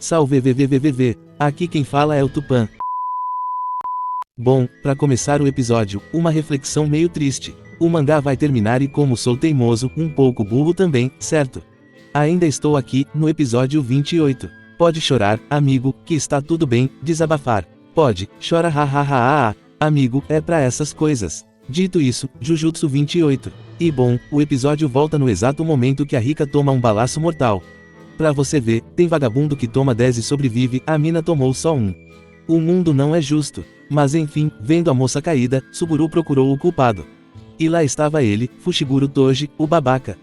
Salve VVVVV, aqui quem fala é o Tupã. Bom, pra começar o episódio, uma reflexão meio triste. O mangá vai terminar e como sou teimoso, um pouco burro também, certo? Ainda estou aqui, no episódio 28. Pode chorar, amigo, que está tudo bem, desabafar. Pode, chora hahaha, amigo, é pra essas coisas. Dito isso, Jujutsu 28. E bom, o episódio volta no exato momento que a Rika toma um balaço mortal. Pra você ver, tem vagabundo que toma 10 e sobrevive, a mina tomou só 1. O mundo não é justo. Mas enfim, vendo a moça caída, Suguru procurou o culpado. E lá estava ele, Fushiguro Toji, o babaca.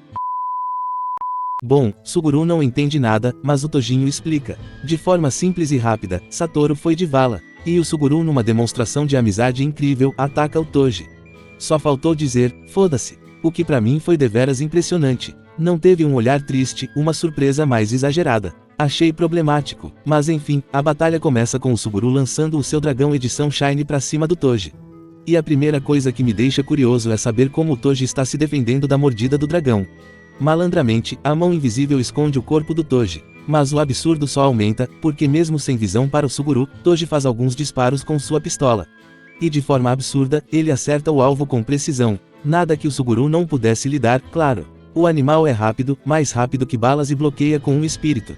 Bom, Suguru não entende nada, mas o Tojinho explica. De forma simples e rápida, Satoru foi de vala. E o Suguru, numa demonstração de amizade incrível, ataca o Toji. Só faltou dizer, foda-se. O que pra mim foi deveras impressionante. Não teve um olhar triste, uma surpresa mais exagerada. Achei problemático, mas enfim, a batalha começa com o Suguru lançando o seu dragão edição Shine pra cima do Toji. E a primeira coisa que me deixa curioso é saber como o Toji está se defendendo da mordida do dragão. Malandramente, a mão invisível esconde o corpo do Toji. Mas o absurdo só aumenta, porque mesmo sem visão para o Suguru, Toji faz alguns disparos com sua pistola. E de forma absurda, ele acerta o alvo com precisão. Nada que o Suguru não pudesse lidar, claro. O animal é rápido, mais rápido que balas e bloqueia com um espírito.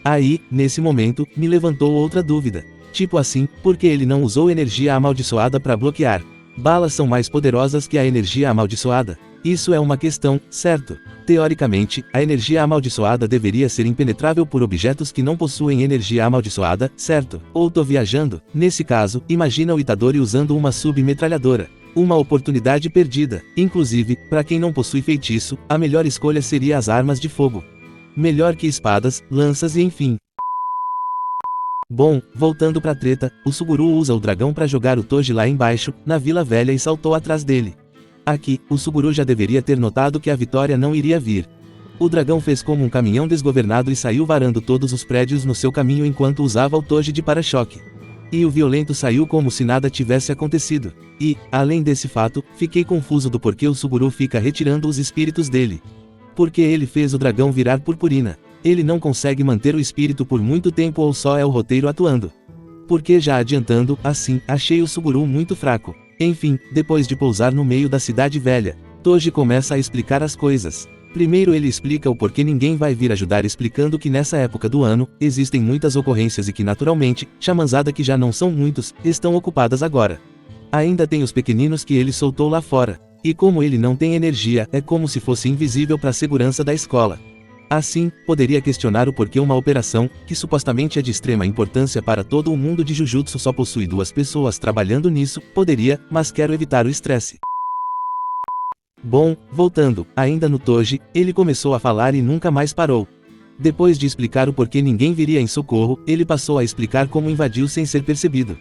Aí, nesse momento, me levantou outra dúvida. Tipo assim, por que ele não usou energia amaldiçoada para bloquear? Balas são mais poderosas que a energia amaldiçoada. Isso é uma questão, certo? Teoricamente, a energia amaldiçoada deveria ser impenetrável por objetos que não possuem energia amaldiçoada, certo? Ou tô viajando? Nesse caso, imagina o Itadori usando uma submetralhadora. Uma oportunidade perdida. Inclusive, para quem não possui feitiço, a melhor escolha seria as armas de fogo. Melhor que espadas, lanças e enfim. Bom, voltando pra treta, o Suguru usa o dragão pra jogar o Toji lá embaixo, na Vila Velha e saltou atrás dele. Aqui, o Suguru já deveria ter notado que a vitória não iria vir. O dragão fez como um caminhão desgovernado e saiu varando todos os prédios no seu caminho enquanto usava o Toji de para-choque. E o violento saiu como se nada tivesse acontecido. E, além desse fato, fiquei confuso do porquê o Suguru fica retirando os espíritos dele. Porque ele fez o dragão virar purpurina. Ele não consegue manter o espírito por muito tempo ou só é o roteiro atuando? Porque já adiantando, assim, achei o Suguru muito fraco. Enfim, depois de pousar no meio da cidade velha, Toji começa a explicar as coisas. Primeiro ele explica o porquê ninguém vai vir ajudar explicando que nessa época do ano, existem muitas ocorrências e que naturalmente, chamanzada que já não são muitos, estão ocupadas agora. Ainda tem os pequeninos que ele soltou lá fora. E como ele não tem energia, é como se fosse invisível para a segurança da escola. Assim, poderia questionar o porquê uma operação, que supostamente é de extrema importância para todo o mundo de Jujutsu só possui 2 pessoas trabalhando nisso, poderia, mas quero evitar o estresse. Bom, voltando, ainda no Toji, ele começou a falar e nunca mais parou. Depois de explicar o porquê ninguém viria em socorro, ele passou a explicar como invadiu sem ser percebido.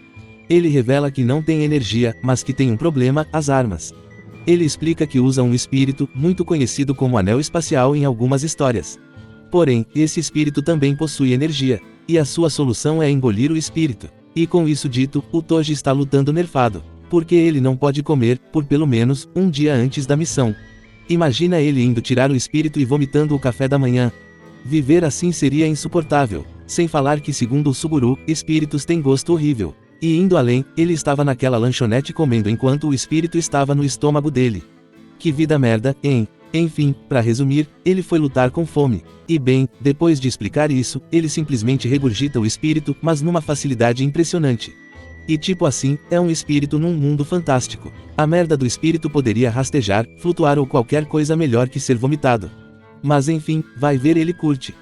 Ele revela que não tem energia, mas que tem um problema, as armas. Ele explica que usa um espírito, muito conhecido como Anel Espacial em algumas histórias. Porém, esse espírito também possui energia, e a sua solução é engolir o espírito. E com isso dito, o Toji está lutando nerfado. Porque ele não pode comer, por pelo menos, um dia antes da missão. Imagina ele indo tirar o espírito e vomitando o café da manhã. Viver assim seria insuportável. Sem falar que segundo o Suguru, espíritos têm gosto horrível. E indo além, ele estava naquela lanchonete comendo enquanto o espírito estava no estômago dele. Que vida merda, hein? Enfim, pra resumir, ele foi lutar com fome. E bem, depois de explicar isso, ele simplesmente regurgita o espírito, mas numa facilidade impressionante. E tipo assim, é um espírito num mundo fantástico. A merda do espírito poderia rastejar, flutuar ou qualquer coisa melhor que ser vomitado. Mas enfim, vai ver ele curte.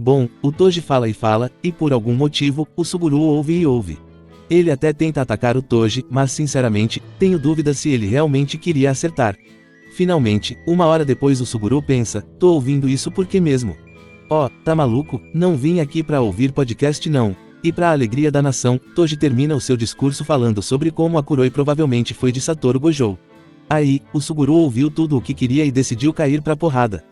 Bom, o Toji fala e por algum motivo, o Suguru ouve e ouve. Ele até tenta atacar o Toji, mas sinceramente, tenho dúvidas se ele realmente queria acertar. Finalmente, 1 hora depois o Suguru pensa, tô ouvindo isso por quê mesmo? Ó, tá maluco? Não vim aqui pra ouvir podcast não. E pra alegria da nação, Toji termina o seu discurso falando sobre como a Kuroi provavelmente foi de Satoru Gojo. Aí, o Suguru ouviu tudo o que queria e decidiu cair pra porrada.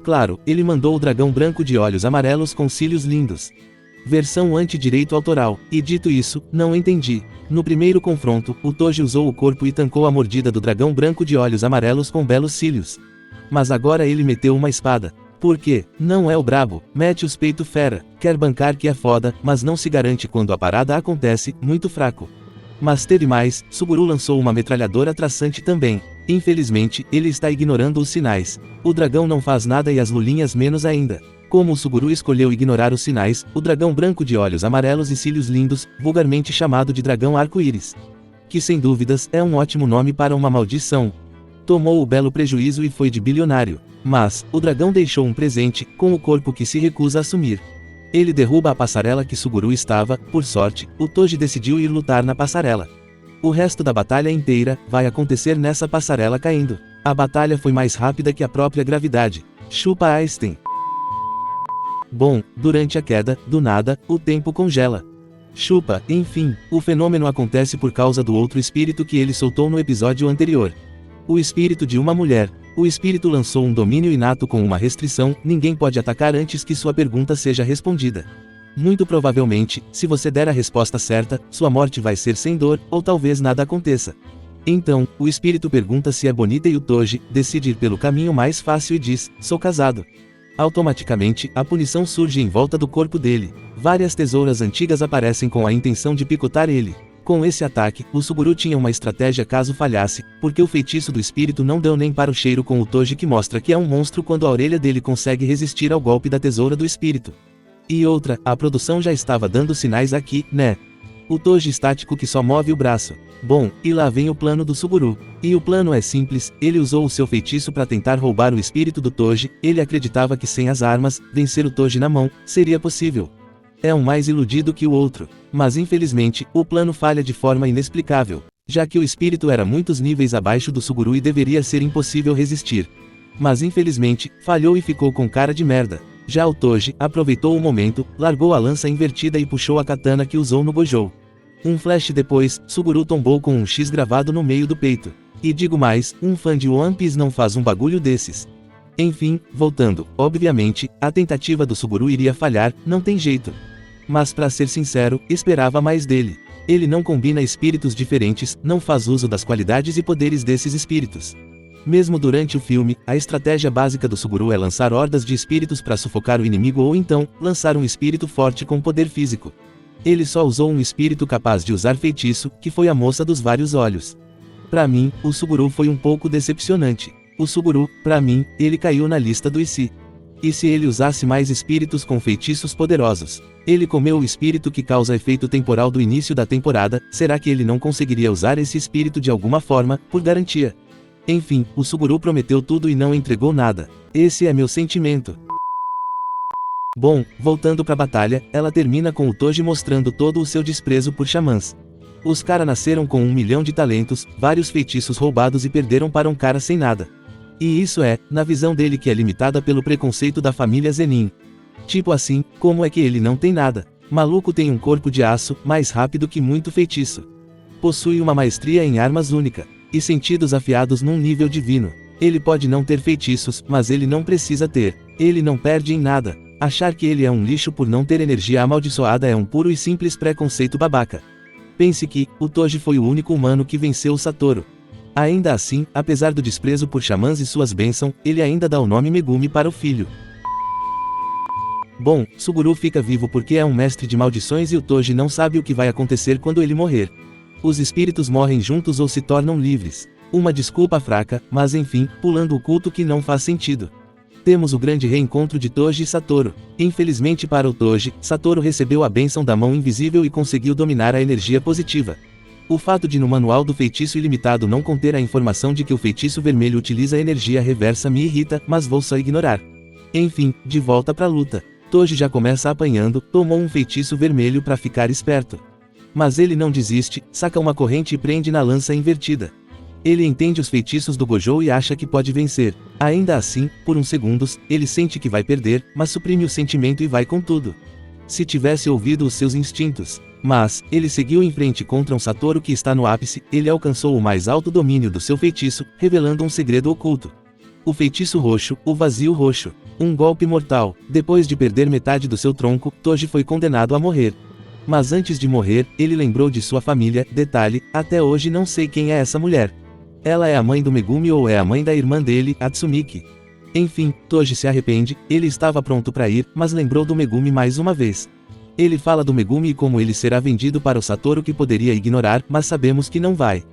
Claro, ele mandou o dragão branco de olhos amarelos com cílios lindos. Versão anti-direito autoral, e dito isso, não entendi. No primeiro confronto, o Toji usou o corpo e tancou a mordida do dragão branco de olhos amarelos com belos cílios. Mas agora ele meteu uma espada. Porque, não é o brabo, mete os peito fera, quer bancar que é foda, mas não se garante quando a parada acontece, muito fraco. Mas teve mais, Suguru lançou uma metralhadora traçante também. Infelizmente, ele está ignorando os sinais. O dragão não faz nada e as lulinhas menos ainda. Como o Suguru escolheu ignorar os sinais, o dragão branco de olhos amarelos e cílios lindos, vulgarmente chamado de dragão arco-íris. Que sem dúvidas, é um ótimo nome para uma maldição. Tomou o belo prejuízo e foi de bilionário. Mas, o dragão deixou um presente, com o corpo que se recusa a assumir. Ele derruba a passarela que Suguru estava, por sorte, o Toji decidiu ir lutar na passarela. O resto da batalha inteira, vai acontecer nessa passarela caindo. A batalha foi mais rápida que a própria gravidade. Chupa Einstein. Bom, durante a queda, do nada, o tempo congela. Chupa, enfim, o fenômeno acontece por causa do outro espírito que ele soltou no episódio anterior. O espírito de uma mulher. O espírito lançou um domínio inato com uma restrição: ninguém pode atacar antes que sua pergunta seja respondida. Muito provavelmente, se você der a resposta certa, sua morte vai ser sem dor, ou talvez nada aconteça. Então, o espírito pergunta se é bonita e o Toji decide ir pelo caminho mais fácil e diz: sou casado. Automaticamente, a punição surge em volta do corpo dele. Várias tesouras antigas aparecem com a intenção de picotar ele. Com esse ataque, o Suguru tinha uma estratégia caso falhasse, porque o feitiço do espírito não deu nem para o cheiro com o Toji, que mostra que é um monstro quando a orelha dele consegue resistir ao golpe da tesoura do espírito. E outra, a produção já estava dando sinais aqui, né? O Toji estático que só move o braço. Bom, e lá vem o plano do Suguru. E o plano é simples: ele usou o seu feitiço para tentar roubar o espírito do Toji. Ele acreditava que sem as armas, vencer o Toji na mão, seria possível. É um mais iludido que o outro. Mas infelizmente, o plano falha de forma inexplicável, já que o espírito era muitos níveis abaixo do Suguru e deveria ser impossível resistir. Mas infelizmente, falhou e ficou com cara de merda. Já o Toji aproveitou o momento, largou a lança invertida e puxou a katana que usou no Gojo. Um flash depois, Suguru tombou com um X gravado no meio do peito. E digo mais, um fã de One Piece não faz um bagulho desses. Enfim, voltando, obviamente, a tentativa do Suguru iria falhar, não tem jeito. Mas pra ser sincero, esperava mais dele. Ele não combina espíritos diferentes, não faz uso das qualidades e poderes desses espíritos. Mesmo durante o filme, a estratégia básica do Suguru é lançar hordas de espíritos para sufocar o inimigo ou então, lançar um espírito forte com poder físico. Ele só usou um espírito capaz de usar feitiço, que foi a moça dos vários olhos. Pra mim, o Suguru foi um pouco decepcionante. O Suguru, pra mim, ele caiu na lista do IC. E se ele usasse mais espíritos com feitiços poderosos? Ele comeu o espírito que causa efeito temporal do início da temporada, será que ele não conseguiria usar esse espírito de alguma forma, por garantia? Enfim, o Suguru prometeu tudo e não entregou nada. Esse é meu sentimento. Bom, voltando pra batalha, ela termina com o Toji mostrando todo o seu desprezo por xamãs. Os cara nasceram com 1 milhão de talentos, vários feitiços roubados e perderam para um cara sem nada. E isso é, na visão dele, que é limitada pelo preconceito da família Zenin. Tipo assim, como é que ele não tem nada? Maluco tem um corpo de aço, mais rápido que muito feitiço. Possui uma maestria em armas única. E sentidos afiados num nível divino. Ele pode não ter feitiços, mas ele não precisa ter. Ele não perde em nada. Achar que ele é um lixo por não ter energia amaldiçoada é um puro e simples preconceito babaca. Pense que, o Toji foi o único humano que venceu o Satoru. Ainda assim, apesar do desprezo por xamãs e suas bênçãos, ele ainda dá o nome Megumi para o filho. Bom, Suguru fica vivo porque é um mestre de maldições e o Toji não sabe o que vai acontecer quando ele morrer. Os espíritos morrem juntos ou se tornam livres. Uma desculpa fraca, mas enfim, pulando o culto que não faz sentido. Temos o grande reencontro de Toji e Satoru. Infelizmente para o Toji, Satoru recebeu a bênção da mão invisível e conseguiu dominar a energia positiva. O fato de no manual do feitiço ilimitado não conter a informação de que o feitiço vermelho utiliza energia reversa me irrita, mas vou só ignorar. Enfim, de volta pra luta. Toji já começa apanhando, tomou um feitiço vermelho pra ficar esperto. Mas ele não desiste, saca uma corrente e prende na lança invertida. Ele entende os feitiços do Gojo e acha que pode vencer. Ainda assim, por uns segundos, ele sente que vai perder, mas suprime o sentimento e vai com tudo. Se tivesse ouvido os seus instintos. Mas, ele seguiu em frente contra um Satoru que está no ápice, ele alcançou o mais alto domínio do seu feitiço, revelando um segredo oculto. O feitiço roxo, o vazio roxo. Um golpe mortal. Depois de perder metade do seu tronco, Toji foi condenado a morrer. Mas antes de morrer, ele lembrou de sua família. Detalhe, até hoje não sei quem é essa mulher. Ela é a mãe do Megumi ou é a mãe da irmã dele, a Tsumiki? Enfim, Toji se arrepende, ele estava pronto para ir, mas lembrou do Megumi mais uma vez. Ele fala do Megumi e como ele será vendido para o Satoru que poderia ignorar, mas sabemos que não vai.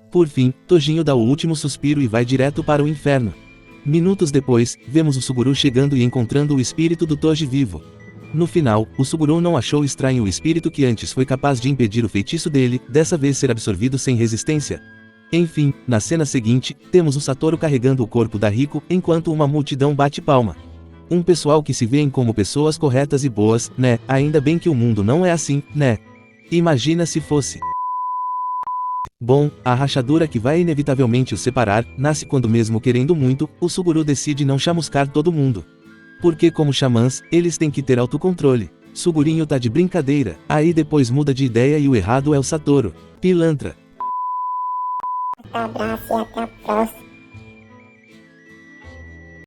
Por fim, Tojinho dá o último suspiro e vai direto para o inferno. Minutos depois, vemos o Suguru chegando e encontrando o espírito do Toji vivo. No final, o Suguru não achou estranho o espírito que antes foi capaz de impedir o feitiço dele, dessa vez ser absorvido sem resistência. Enfim, na cena seguinte, temos o Satoru carregando o corpo da Riko, enquanto uma multidão bate palma. Um pessoal que se veem como pessoas corretas e boas, né? Ainda bem que o mundo não é assim, né? Imagina se fosse. Bom, a rachadura que vai inevitavelmente os separar, nasce quando mesmo querendo muito, o Suguru decide não chamuscar todo mundo. Porque como xamãs, eles têm que ter autocontrole. Sugurinho tá de brincadeira, aí depois muda de ideia e o errado é o Satoru. Pilantra. Abraço e até a próxima.